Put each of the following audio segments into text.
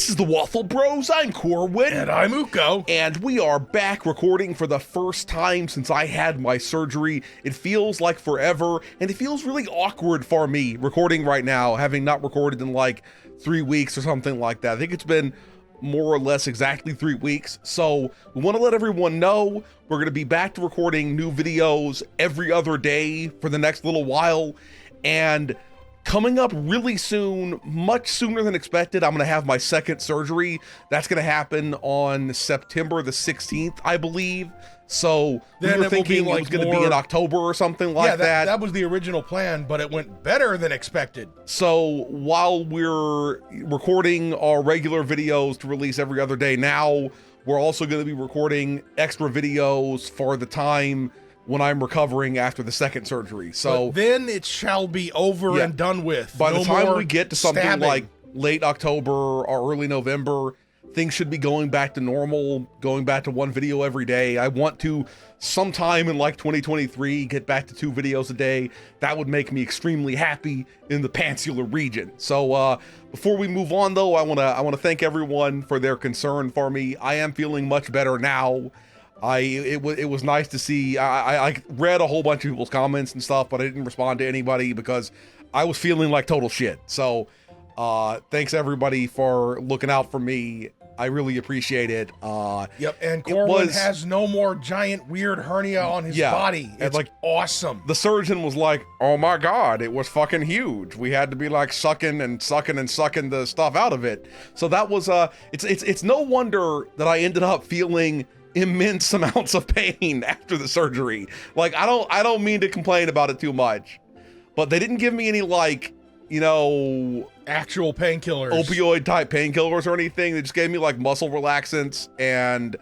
This is the Waffle Bros. I'm Corwin. And I'm Uko. And we are back recording for the first time since I had my surgery. It feels like forever, and it feels really awkward for me recording right now, having not recorded in like 3 weeks or something like that. I think it's been more or less exactly 3 weeks. So we want to let everyone know we're going to be back to recording new videos every other day for the next little while. And coming up really soon, much sooner than expected, I'm going to have my second surgery. That's going to happen on September the 16th, I believe. So then we were thinking it was going to be in October or something like that. That was the original plan, but it went better than expected. So while we're recording our regular videos to release every other day now, we're also going to be recording extra videos for the time when I'm recovering after the second surgery. So but then it shall be over and done with. By the time we get to something like late October or early November, things should be going back to normal, going back to one video every day. I want to sometime in like 2023 get back to 2 videos a day. That would make me extremely happy in the Pansular region. So before we move on though, I want to thank everyone for their concern for me. I am feeling much better now. It was nice to see. I read a whole bunch of people's comments and stuff, but I didn't respond to anybody because I was feeling like total shit. So thanks everybody for looking out for me. I really appreciate it. Yep, and Corwin has no more giant weird hernia on his body. It's like awesome. The surgeon was like, "Oh my god, it was fucking huge. We had to be like sucking the stuff out of it." So that was it's no wonder that I ended up feeling immense amounts of pain after the surgery. Like I don't mean to complain about it too much, but they didn't give me any like, you know, actual painkillers, opioid type painkillers or anything. They just gave me like muscle relaxants and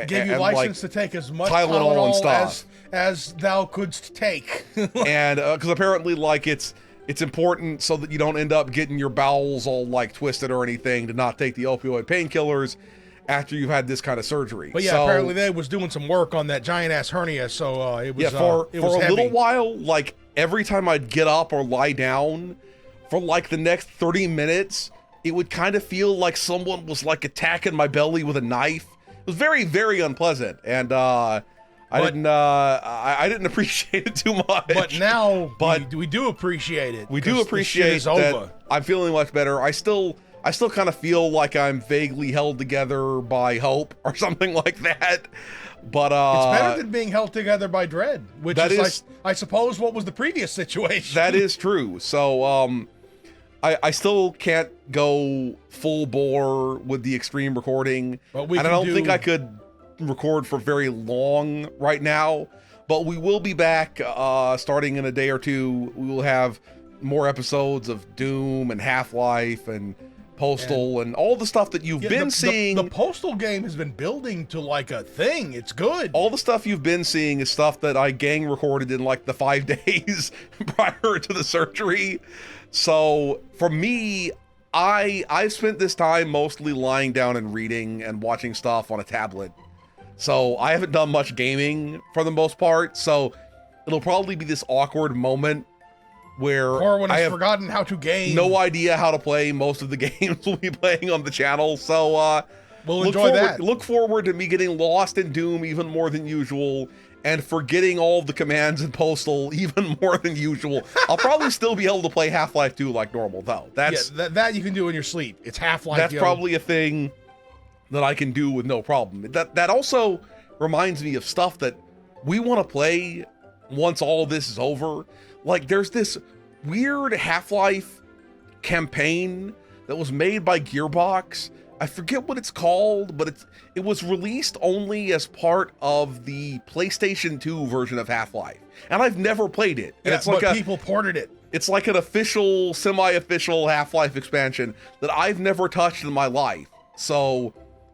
gave you license like to take as much Tylenol and stuff as thou couldst take. And because apparently like it's important so that you don't end up getting your bowels all like twisted or anything to not take the opioid painkillers after you've had this kind of surgery. But yeah, so, apparently they was doing some work on that giant ass hernia, so it was for a heavy. Little while, like every time I'd get up or lie down for like the next 30 minutes, it would kind of feel like someone was like attacking my belly with a knife. It was very, very unpleasant, and I didn't appreciate it too much. But now, we do appreciate it. We do appreciate that. I'm feeling much better. I still kind of feel like I'm vaguely held together by hope or something like that. But it's better than being held together by dread, which is like, I suppose, what was the previous situation. That is true. So I still can't go full bore with the extreme recording. And I don't think I could record for very long right now. But we will be back starting in a day or two. We will have more episodes of Doom and Half-Life and Postal and all the stuff that you've been seeing. The Postal game has been building to like a thing. It's good. All the stuff you've been seeing is stuff that I gang recorded in like the 5 days prior to the surgery. So for me, I've spent this time mostly lying down and reading and watching stuff on a tablet. So I haven't done much gaming for the most part. So it'll probably be this awkward moment where Corwin has forgotten how to game. No idea how to play most of the games we'll be playing on the channel. So we'll enjoy that. Look forward to me getting lost in Doom even more than usual and forgetting all the commands in Postal even more than usual. I'll probably still be able to play Half-Life 2 like normal though. That's that you can do in your sleep. It's Half-Life. That's probably a thing that I can do with no problem. That also reminds me of stuff that we want to play once all of this is over. Like there's this weird Half-Life campaign that was made by Gearbox. I forget what it's called, but it was released only as part of the PlayStation 2 version of Half-Life. And I've never played it. And it's like people ported it. It's like an official, semi-official Half-Life expansion that I've never touched in my life. So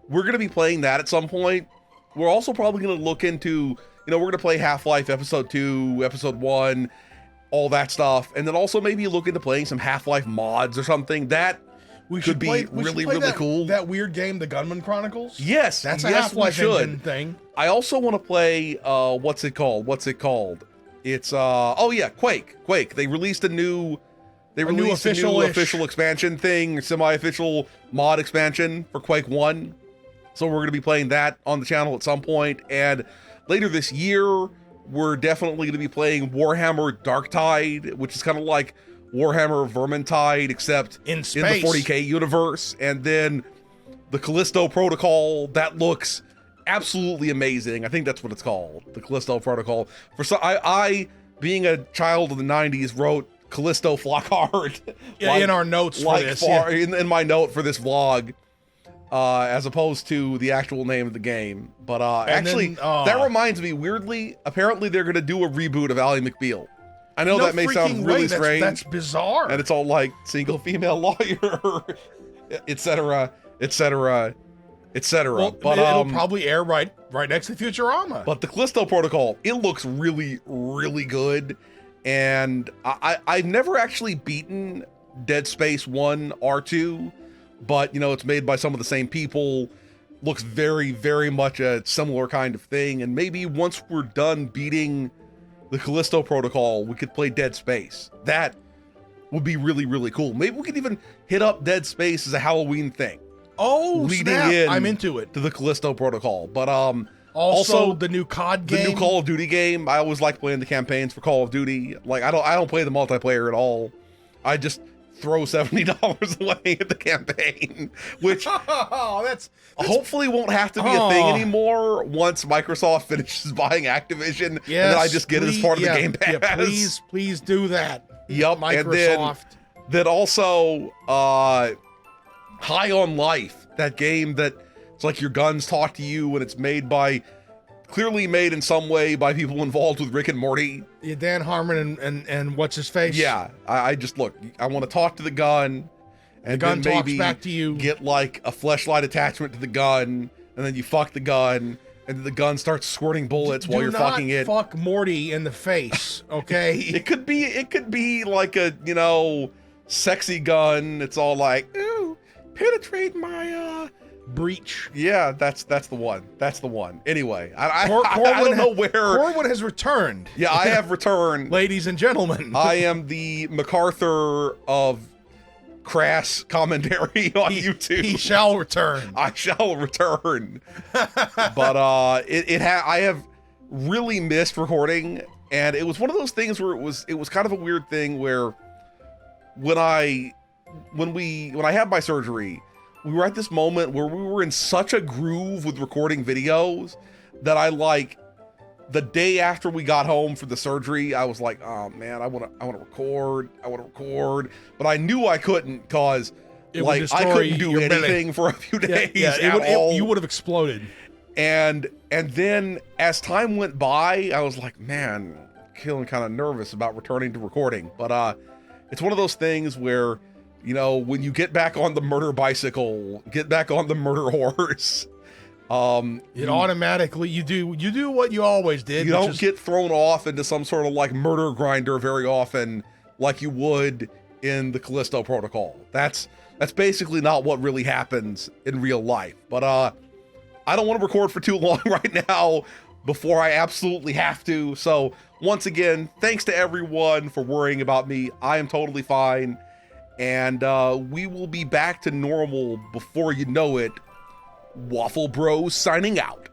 we're going to be playing that at some point. We're also probably going to look into, we're going to play Half-Life Episode 2, Episode 1, all that stuff, and then also maybe look into playing some Half-Life mods or something. That could be really cool. That weird game, the Gunman Chronicles? Yes. That's a Half-Life engine thing. I also want to play, what's it called? It's, Quake. They released a new They released a new official expansion thing, semi-official mod expansion for Quake 1. So we're going to be playing that on the channel at some point. And later this year, we're definitely going to be playing Warhammer Darktide, which is kind of like Warhammer Vermintide, except in the 40K universe. And then the Callisto Protocol, that looks absolutely amazing. I think that's what it's called, the Callisto Protocol. I being a child of the 90s, wrote Callisto Flockhart. Yeah, like, in our notes for this. In my note for this vlog, as opposed to the actual name of the game. But actually, that reminds me, weirdly, apparently they're going to do a reboot of Ally McBeal. I know that may sound really strange. That's bizarre. And it's all like single female lawyer, etc., etc., etc. Well, but it'll probably air right next to Futurama. But the Callisto Protocol, it looks really, really good. And I've never actually beaten Dead Space 1 R2, but, you know, it's made by some of the same people. Looks very, very much a similar kind of thing. And maybe once we're done beating the Callisto Protocol, we could play Dead Space. That would be really, really cool. Maybe we could even hit up Dead Space as a Halloween thing. Oh, leading in I'm into it. To the Callisto Protocol. But also the new COD game, the new Call of Duty game. I always like playing the campaigns for Call of Duty. Like I don't play the multiplayer at all. I just throw $70 away at the campaign, which that's hopefully won't have to be a thing anymore once Microsoft finishes buying Activision. And then I just get it as part of the Game Pass. Yeah, please do that. Yep, Microsoft. And then also High on Life, that game that it's like your guns talk to you, and it's clearly made in some way by people involved with Rick and Morty. Yeah, Dan Harmon and what's his face? Yeah, I just look. I want to talk to the gun, and the gun talks back to you. Get like a fleshlight attachment to the gun, and then you fuck the gun, and the gun starts squirting bullets while you're fucking it. Fuck Morty in the face, okay? It could be like a, you know, sexy gun. It's all like, ooh, penetrate my breach. Yeah, that's the one. That's the one. Anyway, I don't know where Corwin has returned. Yeah, I have returned. Ladies and gentlemen. I am the MacArthur of crass commentary on YouTube. He shall return. I shall return. But I have really missed recording, and it was one of those things where it was kind of a weird thing where when I had my surgery, we were at this moment where we were in such a groove with recording videos that the day after we got home for the surgery, I was like, oh man, I want to record, but I knew I couldn't because I couldn't do anything for a few days. You would have exploded. And then as time went by, I was like, man, feeling kind of nervous about returning to recording. But it's one of those things where, you know, when you get back on the murder bicycle, get back on the murder horse, it automatically, you do what you always did. You don't get thrown off into some sort of like murder grinder very often like you would in the Callisto Protocol. That's basically not what really happens in real life. But I don't want to record for too long right now before I absolutely have to. So once again, thanks to everyone for worrying about me. I am totally fine. And we will be back to normal before you know it. Waffle Bros signing out.